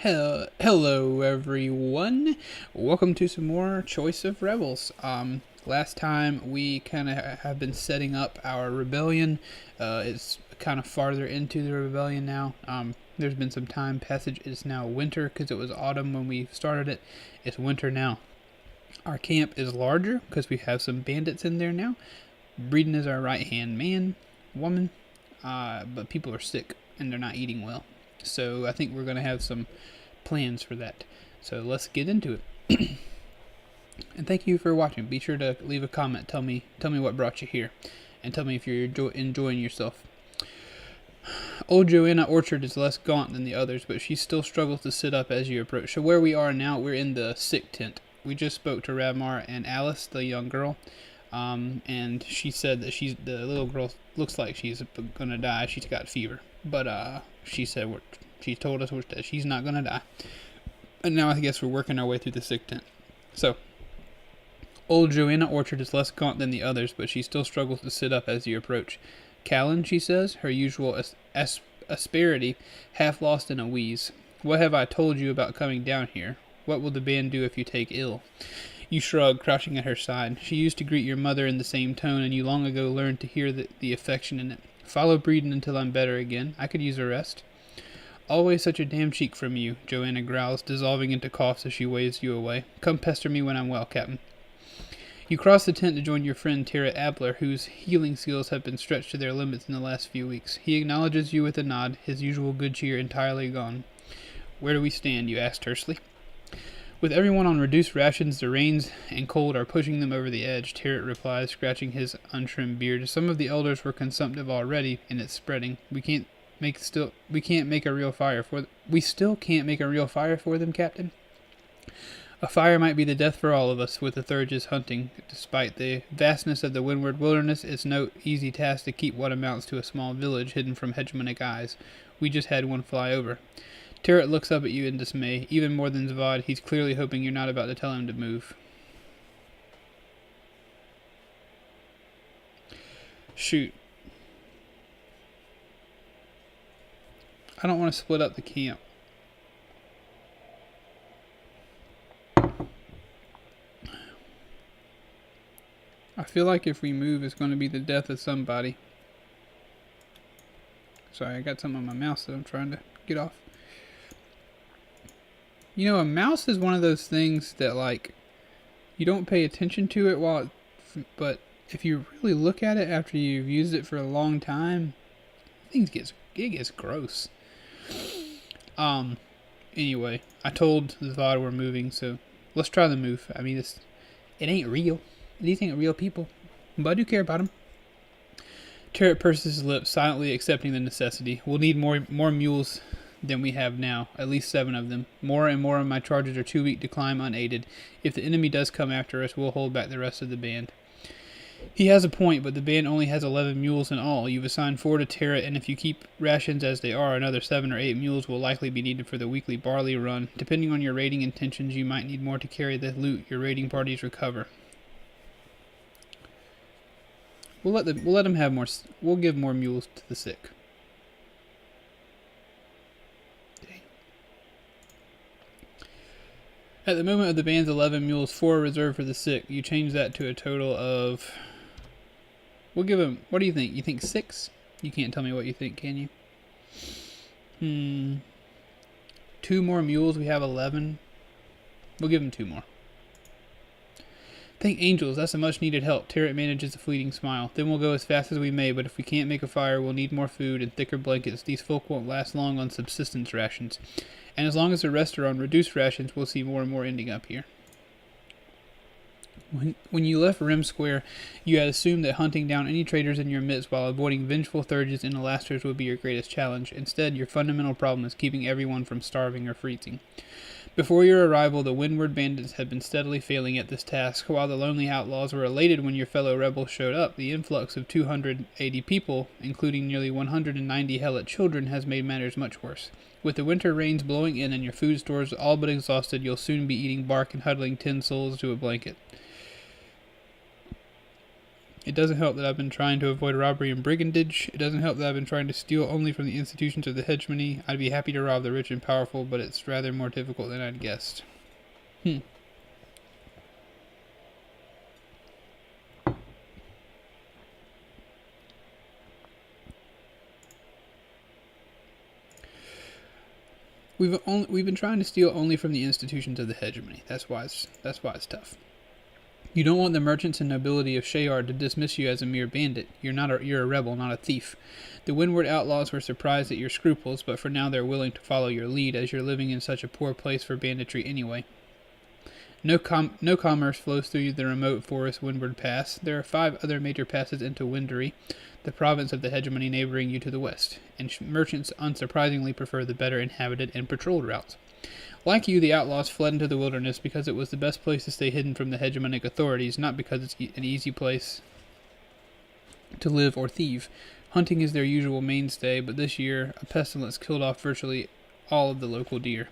Hello everyone. Welcome to some more Choice of Rebels. Last time we kind of have been setting up our rebellion. It's kind of farther into the rebellion now. There's been some time passage. It's now winter because it was autumn when we started it. It's winter now. Our camp is larger because we have some bandits in there now. Breeden is our right-hand woman, but people are sick and they're not eating well. So I think we're going to have some plans for that. So let's get into it. And thank you for watching. Be sure to leave a comment. Tell me what brought you here. And tell me if you're enjoying yourself. Old Joanna Orchard is less gaunt than the others, but she still struggles to sit up as you approach. So where we are now, we're in the sick tent. We just spoke to Radmar and Alice, the young girl. And she said that the little girl looks like she's going to die. She's got fever. But she told us that she's not going to die. And now I guess we're working our way through the sick tent. So, old Joanna Orchard is less gaunt than the others, but she still struggles to sit up as you approach. Callan, she says, her usual asperity half lost in a wheeze. What have I told you about coming down here? What will the band do if you take ill? You shrug, crouching at her side. She used to greet your mother in the same tone, and you long ago learned to hear the affection in it. Follow Breeden until I'm better again. I could use a rest. Always such a damn cheek from you, Joanna growls, dissolving into coughs as she waves you away. Come pester me when I'm well, Captain. You cross the tent to join your friend Terra Abler, whose healing skills have been stretched to their limits in the last few weeks. He acknowledges you with a nod, his usual good cheer entirely gone. Where do we stand? You ask tersely. With everyone on reduced rations, the rains and cold are pushing them over the edge, Terret replies, scratching his untrimmed beard. Some of the elders were consumptive already, and it's spreading. We still can't make a real fire for them, Captain. A fire might be the death for all of us, with the Thurges hunting. Despite the vastness of the windward wilderness, it's no easy task to keep what amounts to a small village hidden from hegemonic eyes. We just had one fly over. Terret looks up at you in dismay. Even more than Zvad, he's clearly hoping you're not about to tell him to move. Shoot. I don't want to split up the camp. I feel like if we move, it's going to be the death of somebody. Sorry, I got something on my mouse that I'm trying to get off. You know, a mouse is one of those things that, like, you don't pay attention to it but if you really look at it after you've used it for a long time, it gets gross. Anyway, I told Zvad we're moving, so let's try the move. I mean, it ain't real. These ain't real people, but I do care about them. Terret purses his lips, silently accepting the necessity. We'll need more mules than we have now, at least 7 of them. More and more of my charges are too weak to climb unaided. If the enemy does come after us, we'll hold back the rest of the band. He has a point, but the band only has 11 mules in all. You've assigned 4 to Terra, and if you keep rations as they are, another 7 or 8 mules will likely be needed for the weekly barley run. Depending on your raiding intentions, you might need more to carry the loot your raiding parties recover. We'll let them have more. We'll give more mules to the sick. At the moment of the band's 11 mules, 4 are reserved for the sick. You change that to a total of... We'll give them... What do you think? You think 6? You can't tell me what you think, can you? 2 more mules. We have 11. We'll give them 2 more. Thank angels, that's a much-needed help. Terret manages a fleeting smile. Then we'll go as fast as we may, but if we can't make a fire, we'll need more food and thicker blankets. These folk won't last long on subsistence rations. And as long as the rest are on reduced rations, we'll see more and more ending up here. When you left Rim Square, you had assumed that hunting down any traitors in your midst while avoiding vengeful Thurges and Elasters would be your greatest challenge. Instead, your fundamental problem is keeping everyone from starving or freezing. Before your arrival, the windward bandits had been steadily failing at this task. While the lonely outlaws were elated when your fellow rebels showed up, the influx of 280 people, including nearly 190 helot children, has made matters much worse. With the winter rains blowing in and your food stores all but exhausted, you'll soon be eating bark and huddling 10 souls to a blanket. It doesn't help that I've been trying to avoid robbery and brigandage. It doesn't help that I've been trying to steal only from the institutions of the hegemony. I'd be happy to rob the rich and powerful, but it's rather more difficult than I'd guessed. We've been trying to steal only from the institutions of the hegemony. That's why it's tough. You don't want the merchants and nobility of Shayard to dismiss you as a mere bandit. You're a rebel, not a thief. The Windward outlaws were surprised at your scruples, but for now they're willing to follow your lead, as you're living in such a poor place for banditry anyway. No commerce flows through the remote forest Windward Pass. There are 5 other major passes into Windery, the province of the hegemony neighboring you to the west, and merchants unsurprisingly prefer the better inhabited and patrolled routes. Like you, the outlaws fled into the wilderness because it was the best place to stay hidden from the hegemonic authorities, not because it's an easy place to live or thieve. Hunting is their usual mainstay, but this year a pestilence killed off virtually all of the local deer.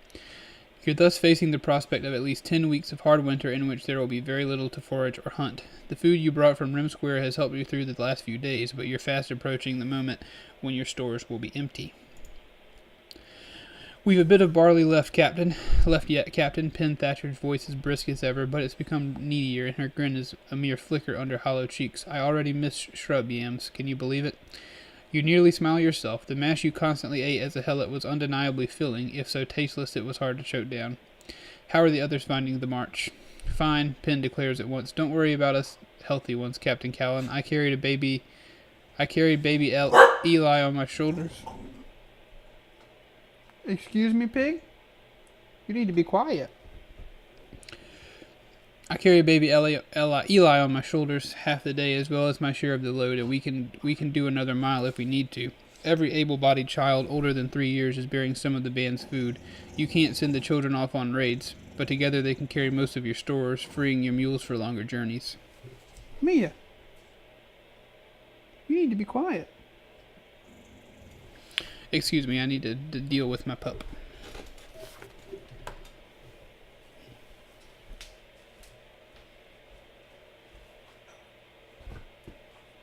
You're thus facing the prospect of at least 10 weeks of hard winter in which there will be very little to forage or hunt. The food you brought from Rim Square has helped you through the last few days, but you're fast approaching the moment when your stores will be empty. We've a bit of barley left yet, Captain. Penn Thatcher's voice is brisk as ever, but it's become needier, and her grin is a mere flicker under hollow cheeks. I already miss shrub yams. Can you believe it? You nearly smile yourself. The mash you constantly ate as a helot was undeniably filling, if so tasteless it was hard to choke down. How are the others finding the march? Fine, Penn declares at once. Don't worry about us healthy ones, Captain Callan. I carried baby Eli on my shoulders. Excuse me, pig? You need to be quiet. I carry baby Eli on my shoulders half the day as well as my share of the load, and we can do another mile if we need to. Every able-bodied child older than 3 years is bearing some of the band's food. You can't send the children off on raids, but together they can carry most of your stores, freeing your mules for longer journeys. Mia, you need to be quiet. Excuse me, I need to deal with my pup.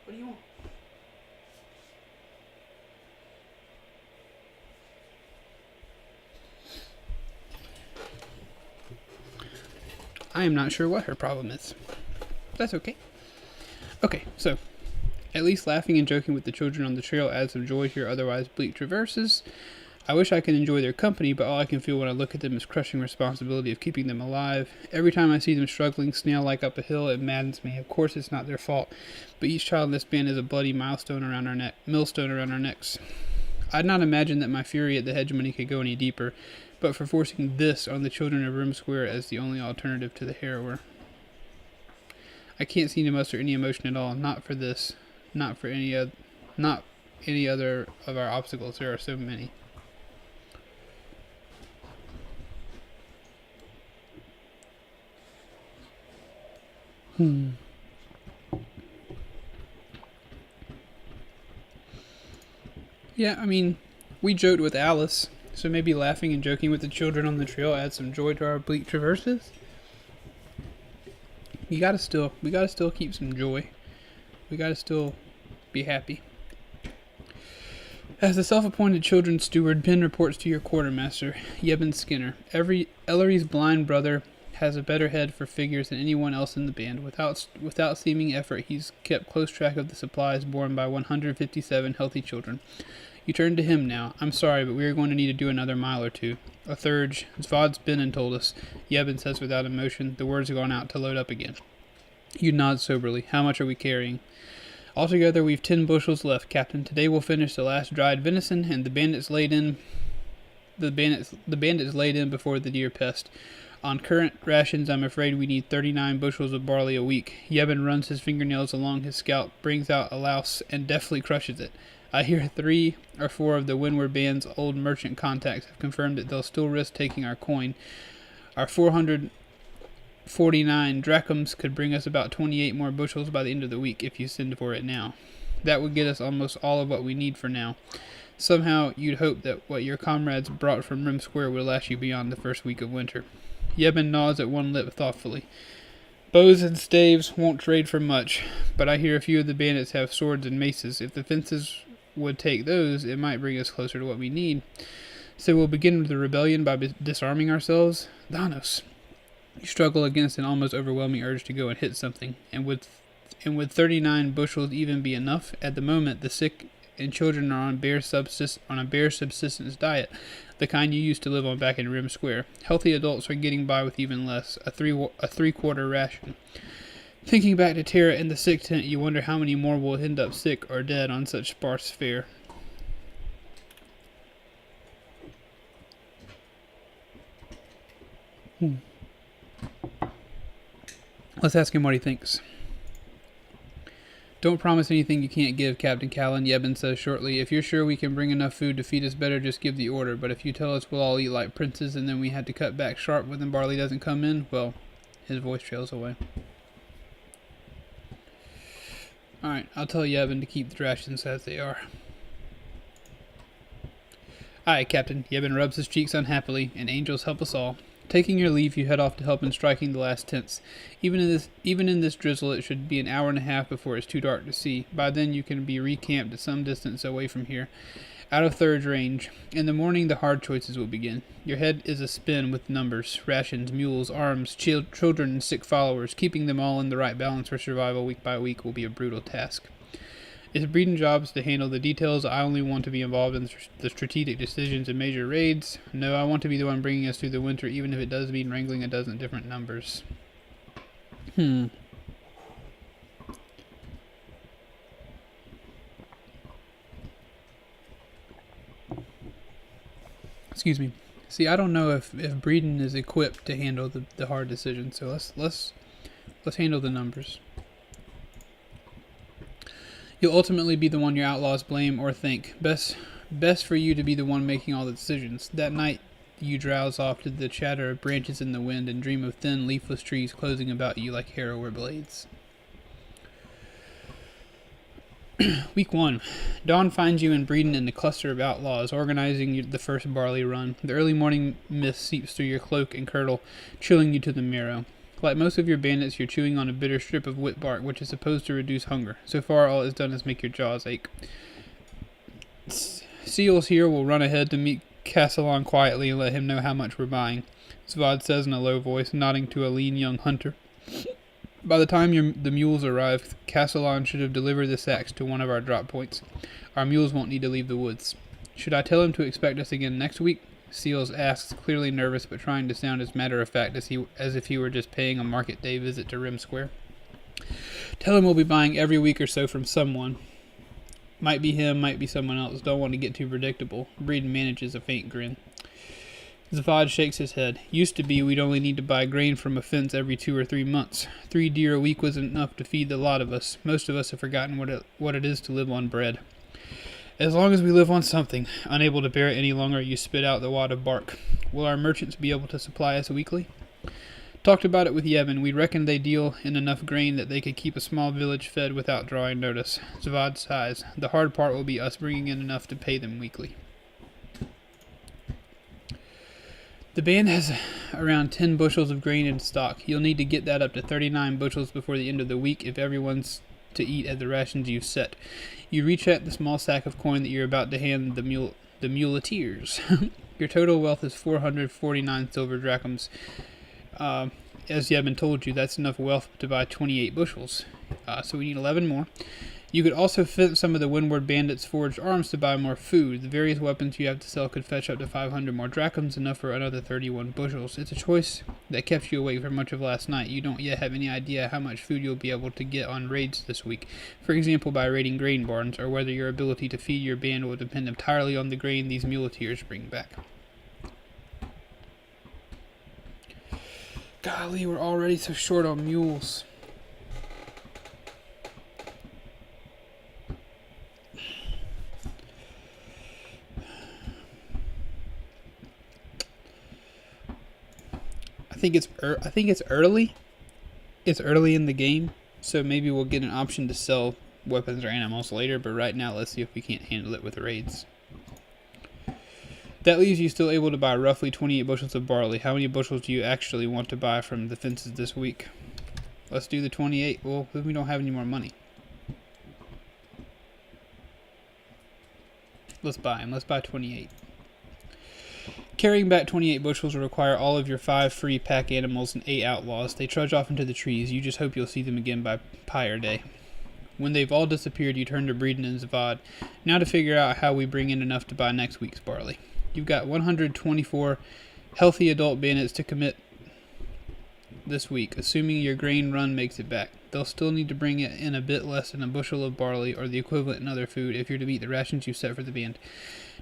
What do you want? I am not sure what her problem is. That's okay. Okay, so at least laughing and joking with the children on the trail adds some joy to your otherwise bleak traverses. I wish I could enjoy their company, but all I can feel when I look at them is crushing responsibility of keeping them alive. Every time I see them struggling snail-like up a hill, it maddens me. Of course it's not their fault, but each child in this band is a bloody millstone around our necks. I'd not imagined that my fury at the hegemony could go any deeper, but for forcing this on the children of Rim Square as the only alternative to the harrower. I can't seem to muster any emotion at all, not for this. Not any other of our obstacles. There are so many. Yeah, I mean, we joked with Alice, so maybe laughing and joking with the children on the trail adds some joy to our bleak traverses. We gotta still keep some joy. We gotta still be happy. As the self-appointed children's steward, Penn reports to your quartermaster, Yeben Skinner. Ellery's blind brother has a better head for figures than anyone else in the band. Without seeming effort, he's kept close track of the supplies borne by 157 healthy children. You turn to him now. I'm sorry, but we are going to need to do another mile or two. A third, Svod's been and told us, Yeben says without emotion. The words have gone out to load up again. You nod soberly. How much are we carrying? Altogether, we've 10 bushels left, Captain. Today we'll finish the last dried venison, and the bandits laid in before the deer pest. On current rations, I'm afraid we need 39 bushels of barley a week. Yeben runs his fingernails along his scalp, brings out a louse, and deftly crushes it. I hear 3 or 4 of the Windward band's old merchant contacts have confirmed that they'll still risk taking our coin. Our 449 drachms could bring us about 28 more bushels by the end of the week if you send for it now. That would get us almost all of what we need for now. Somehow, you'd hope that what your comrades brought from Rim Square would last you beyond the first week of winter. Yeben nods at one lip thoughtfully. Bows and staves won't trade for much, but I hear a few of the bandits have swords and maces. If the fences would take those, it might bring us closer to what we need. So we'll begin with the rebellion by disarming ourselves. Danos, you struggle against an almost overwhelming urge to go and hit something, and would 39 bushels even be enough? At the moment, the sick and children are on a bare subsistence diet, the kind you used to live on back in Rim Square. Healthy adults are getting by with even less, a three-quarter ration. Thinking back to Tara in the sick tent, you wonder how many more will end up sick or dead on such sparse fare. Let's ask him what he thinks. Don't promise anything you can't give, Captain Callan, Yebin says shortly. If you're sure we can bring enough food to feed us better, just give the order. But if you tell us we'll all eat like princes and then we had to cut back sharp when the barley doesn't come in, well, his voice trails away. Alright, I'll tell Yebin to keep the rations as they are. Aye, Captain. Yebin rubs his cheeks unhappily, and angels help us all. Taking your leave, you head off to help in striking the last tents. Even in this drizzle, it should be an hour and a half before it's too dark to see. By then, you can be recamped at some distance away from here, out of third range. In the morning, the hard choices will begin. Your head is a spin with numbers, rations, mules, arms, children, and sick followers. Keeping them all in the right balance for survival week by week will be a brutal task. It's Breeden's job to handle the details. I only want to be involved in the strategic decisions and major raids. No, I want to be the one bringing us through the winter, even if it does mean wrangling a dozen different numbers. Excuse me. See, I don't know if Breeden is equipped to handle the hard decisions, so let's handle the numbers. You'll ultimately be the one your outlaws blame or think. Best for you to be the one making all the decisions. That night, you drowse off to the chatter of branches in the wind and dream of thin, leafless trees closing about you like hair or blades. Week 1. Dawn finds you and Breeden in the cluster of outlaws, organizing the first barley run. The early morning mist seeps through your cloak and kirtle, chilling you to the marrow. Like most of your bandits, you're chewing on a bitter strip of whip bark, which is supposed to reduce hunger. So far, all it's done is make your jaws ache. Seals here will run ahead to meet Castellan quietly and let him know how much we're buying, Zvad says in a low voice, nodding to a lean young hunter. By the time the mules arrive, Castellan should have delivered the sacks to one of our drop points. Our mules won't need to leave the woods. Should I tell him to expect us again next week? Seals asks, clearly nervous but trying to sound as matter-of-fact as if he were just paying a market day visit to Rim Square. Tell him we'll be buying every week or so from someone. Might be him, might be someone else. Don't want to get too predictable. Breeden manages a faint grin. Zavad shakes his head. Used to be we'd only need to buy grain from a fence every 2 or 3 months. 3 deer a week wasn't enough to feed the lot of us. Most of us have forgotten what it is to live on bread. As long as we live on something, unable to bear it any longer, you spit out the wad of bark. Will our merchants be able to supply us weekly? Talked about it with Yevon. We reckon they deal in enough grain that they could keep a small village fed without drawing notice. Zavad sighs. The hard part will be us bringing in enough to pay them weekly. The band has around 10 bushels of grain in stock. You'll need to get that up to 39 bushels before the end of the week if everyone's to eat at the rations you've set. You reach at the small sack of coin that you're about to hand the muleteers. Your total wealth is 449 silver drachms. As Yevon told you, that's enough wealth to buy 28 bushels. So we need 11 more. You could also fit some of the Windward Bandits' forged arms to buy more food. The various weapons you have to sell could fetch up to 500 more drachms, enough for another 31 bushels. It's a choice that kept you awake for much of last night. You don't yet have any idea how much food you'll be able to get on raids this week. For example, by raiding grain barns, or whether your ability to feed your band will depend entirely on the grain these muleteers bring back. Golly, we're already so short on mules. I think it's early. It's early in the game, so maybe we'll get an option to sell weapons or animals later, but right now let's see if we can't handle it with raids. That leaves you still able to buy roughly 28 bushels of barley. How many bushels do you actually want to buy from the fences this week? Let's do the 28. Well, we don't have any more money. Let's buy him. Let's buy 28. Carrying back 28 bushels will require all of your 5 free pack animals and 8 outlaws. They trudge off into the trees. You just hope you'll see them again by Pyre Day. When they've all disappeared, you turn to Breeden and Zavad. Now to figure out how we bring in enough to buy next week's barley. You've got 124 healthy adult bandits to commit this week, assuming your grain run makes it back. They'll still need to bring in a bit less than a bushel of barley or the equivalent in other food if you're to meet the rations you set for the band.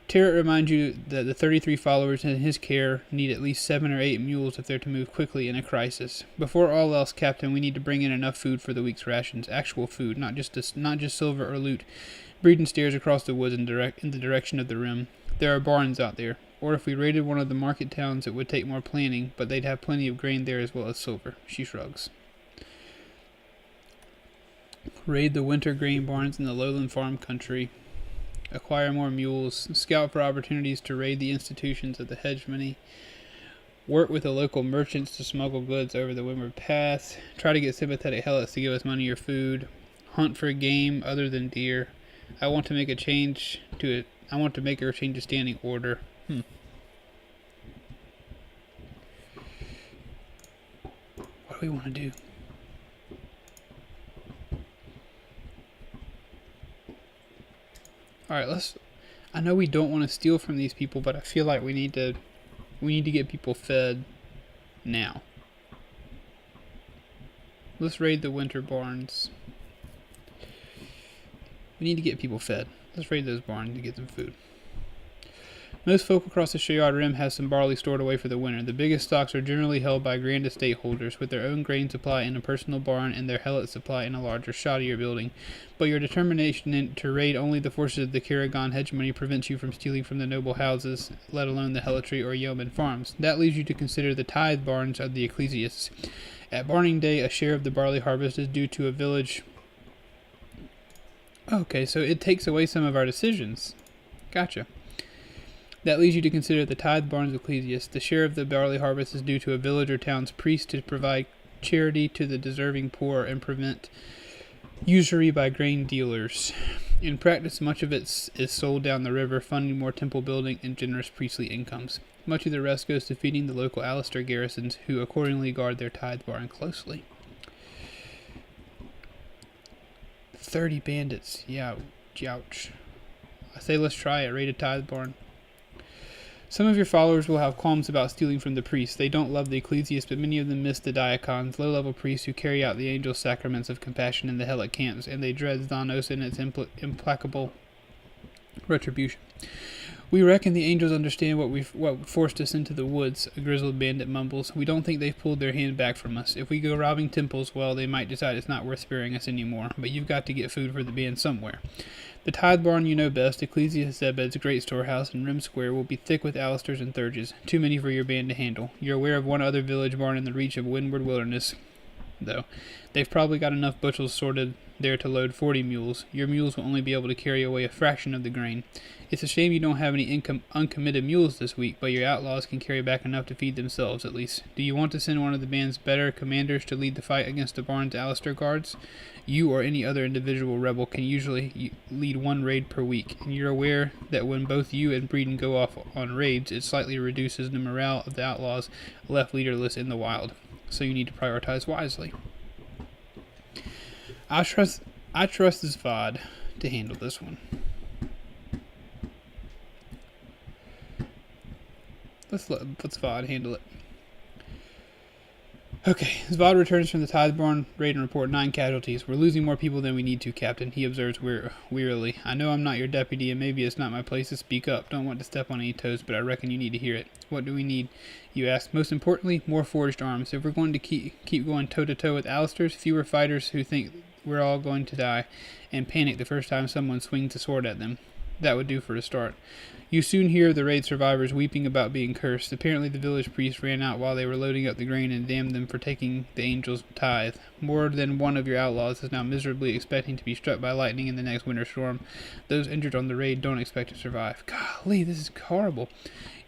Tarrant reminds you that the 33 followers in his care need at least 7 or 8 mules if they're to move quickly in a crisis. Before all else, Captain, we need to bring in enough food for the week's rations. Actual food, not just silver or loot. Breeden stares across the woods in the direction of the rim. There are barns out there. Or if we raided one of the market towns, it would take more planning, but they'd have plenty of grain there as well as silver. She shrugs. Raid the winter grain barns in the lowland farm country. Acquire more mules. Scout for opportunities to raid the institutions of the Hegemony. Work with the local merchants to smuggle goods over the Windward Pass. Try to get sympathetic helots to give us money or food. Hunt for game other than deer. I want to make a change to standing order. What do we want to do? Alright, I know we don't want to steal from these people, but I feel like we need to get people fed now. Let's raid the winter barns. We need to get people fed. Let's raid those barns to get them food. Most folk across the Shayard Rim have some barley stored away for the winter. The biggest stocks are generally held by grand estate holders, with their own grain supply in a personal barn and their helot supply in a larger, shoddier building. But your determination to raid only the forces of the Karagon Hegemony prevents you from stealing from the noble houses, let alone the helotry or yeoman farms. That leaves you to consider the tithe barns of the ecclesiasts. At barning day, a share of the barley harvest is due to a village. Okay, so it takes away some of our decisions. Gotcha. That leads you to consider the tithe barns of ecclesiasts. The share of the barley harvest is due to a village or town's priest to provide charity to the deserving poor and prevent usury by grain dealers. In practice, much of it is sold down the river, funding more temple building and generous priestly incomes. Much of the rest goes to feeding the local Alistair garrisons, who accordingly guard their tithe barn closely. 30 bandits. Yeah, ouch. I say let's try it. Raid a tithe barn. Some of your followers will have qualms about stealing from the priests. They don't love the ecclesiasts, but many of them miss the diakons, low-level priests who carry out the angel sacraments of compassion in the helot camps, and they dread Xanos and its implacable retribution. We reckon the angels understand what forced us into the woods, a grizzled bandit mumbles. We don't think they've pulled their hand back from us. If we go robbing temples, well, they might decide it's not worth sparing us anymore, but you've got to get food for the band somewhere. The tithe barn you know best, Ecclesia Zebed's great storehouse in Rim Square, will be thick with Alistairs and Thurges, too many for your band to handle. You're aware of one other village barn in the reach of Windward Wilderness, though. They've probably got enough bushels sorted there to load 40 mules. Your mules will only be able to carry away a fraction of the grain. It's a shame you don't have any uncommitted mules this week, but your outlaws can carry back enough to feed themselves, at least. Do you want to send one of the band's better commanders to lead the fight against the barn's Alistair guards? You or any other individual rebel can usually lead one raid per week, and you're aware that when both you and Breeden go off on raids, it slightly reduces the morale of the outlaws left leaderless in the wild. So you need to prioritize wisely. I trust this VOD to handle this one. Let's VOD handle it. Okay, Zvod returns from the tithe barn raid and report 9 casualties. We're losing more people than we need to, Captain, he observes wearily. I know I'm not your deputy, and maybe it's not my place to speak up. Don't want to step on any toes, but I reckon you need to hear it. What do we need, you ask? Most importantly, more forged arms. If we're going to keep going toe-to-toe with Alistairs, fewer fighters who think we're all going to die and panic the first time someone swings a sword at them. That would do for a start. You soon hear the raid survivors weeping about being cursed. Apparently the village priest ran out while they were loading up the grain and damned them for taking the angel's tithe. More than one of your outlaws is now miserably expecting to be struck by lightning in the next winter storm. Those injured on the raid don't expect to survive. Golly, this is horrible.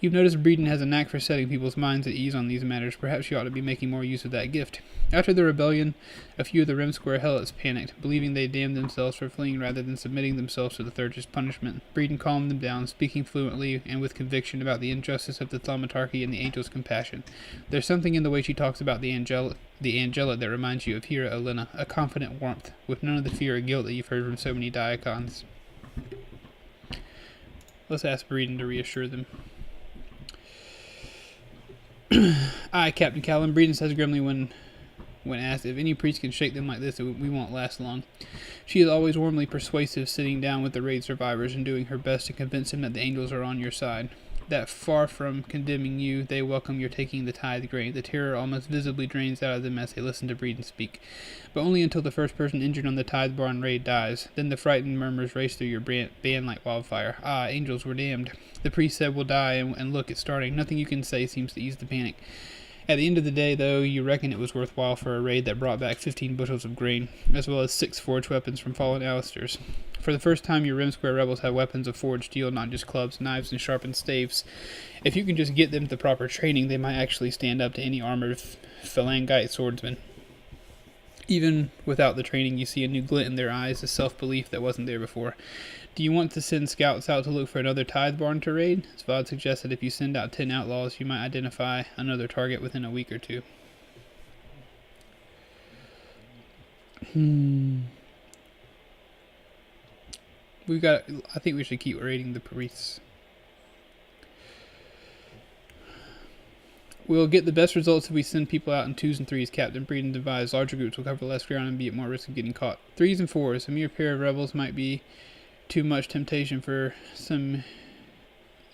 You've noticed Breeden has a knack for setting people's minds at ease on these matters. Perhaps you ought to be making more use of that gift. After the rebellion, a few of the Rim Square helots panicked, believing they damned themselves for fleeing rather than submitting themselves to the Thurger's punishment. Breeden calmed them down, speaking fluently and with conviction about the injustice of the thaumatarchy and the angel's compassion. There's something in the way she talks about the Angela that reminds you of Hera Elena, a confident warmth, with none of the fear or guilt that you've heard from so many diacons. Let's ask Breeden to reassure them. Aye, Captain Callan, Breeden says grimly when asked, if any priest can shake them like this, we won't last long. She is always warmly persuasive, sitting down with the raid survivors and doing her best to convince them that the angels are on your side. That far from condemning you, they welcome your taking the tithe grain. The terror almost visibly drains out of them as they listen to Breeden speak. But only until the first person injured on the tithe barn raid dies. Then the frightened murmurs race through your band like wildfire. Ah, angels were damned. The priest said we'll die, and look, it's starting. Nothing you can say seems to ease the panic. At the end of the day, though, you reckon it was worthwhile for a raid that brought back 15 bushels of grain, as well as 6 forged weapons from fallen Alistairs. For the first time, your Rim Square rebels have weapons of forged steel, not just clubs, knives, and sharpened staves. If you can just get them the proper training, they might actually stand up to any armored phalangite swordsman. Even without the training, you see a new glint in their eyes, a self-belief that wasn't there before. Do you want to send scouts out to look for another tithe barn to raid? Svad suggests that if you send out 10 outlaws, you might identify another target within a week or two. I think we should keep raiding the priests. We'll get the best results if we send people out in 2s and 3s, Captain Breeden advised. Larger groups will cover less ground and be at more risk of getting caught. 3s and 4s, a mere pair of rebels might be too much temptation for some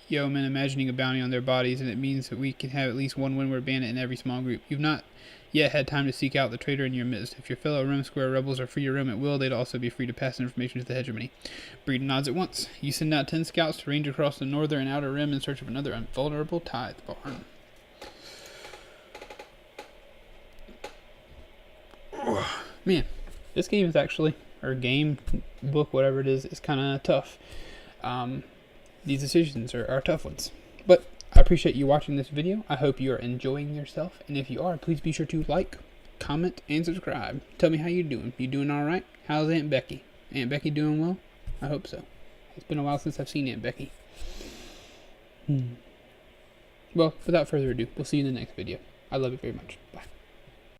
yeomen imagining a bounty on their bodies, and it means that we can have at least one windward bandit in every small group. You've not yet had time to seek out the traitor in your midst. If your fellow Rim Square rebels are free to roam at will, they'd also be free to pass information to the Hegemony. Breeden nods at once. You send out 10 scouts to range across the northern and outer rim in search of another invulnerable tithe barn. Man, this game is actually, or game, book, whatever it is kind of tough. These decisions are tough ones. But I appreciate you watching this video. I hope you are enjoying yourself. And if you are, please be sure to like, comment, and subscribe. Tell me how you're doing. You doing all right? How's Aunt Becky? Aunt Becky doing well? I hope so. It's been a while since I've seen Aunt Becky. Well, without further ado, we'll see you in the next video. I love you very much. Bye.